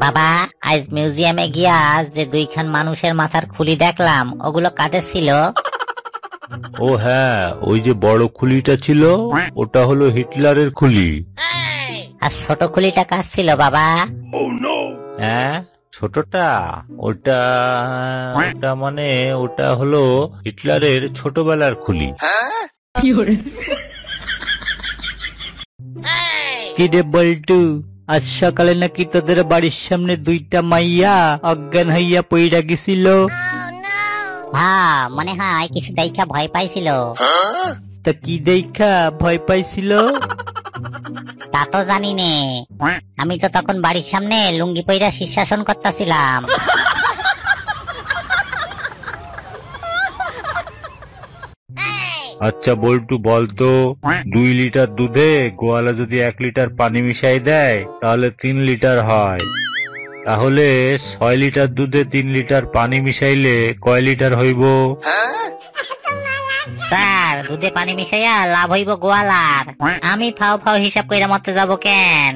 বাবা, আজ মিউজিয়ামে গিয়া যে দুইখান মানুষের মাথার খুলি দেখলাম, ওগুলো কাদের ছিল? ও হ্যাঁ, ওই যে বড় খুলিটা ছিল ওটা হলো হিটলারের খুলি। আর ছোট খুলিটা কার ছিল বাবা? হ্যাঁ, ছোটটা ওটা ওটা মানে ওটা হলো হিটলারের ছোটবেলার খুলি। কি রে বল্টু, আজ সকালে নাকি তোদের বাড়ির সামনে দুইটা মাইয়া অজ্ঞান হইয়া পইড়া গেছিল? হ্যাঁ, মনে হয় কিছু দেখা ভয় পাইছিল। তা কি দেখা ভয় পাইছিল? তা তো জানি নে, আমি তো তখন বাড়ির সামনে লুঙ্গি পইরা শীর্ষাসন করতেছিলাম। আচ্ছা বল্টু, বলতো 2 লিটার দুধে গোয়ালা যদি 1 লিটার পানি মিশাই দেয় তাহলে 3 লিটার হয়। তাহলে 6 লিটার দুধে 3 লিটার পানি মিশাইলে কয় লিটার হইব? স্যার, দুধে পানি মিশাইয়া লাভ হইব গোয়ালার। আমি ফাও ফাও হিসাব কইরা মরতে যাব কেন?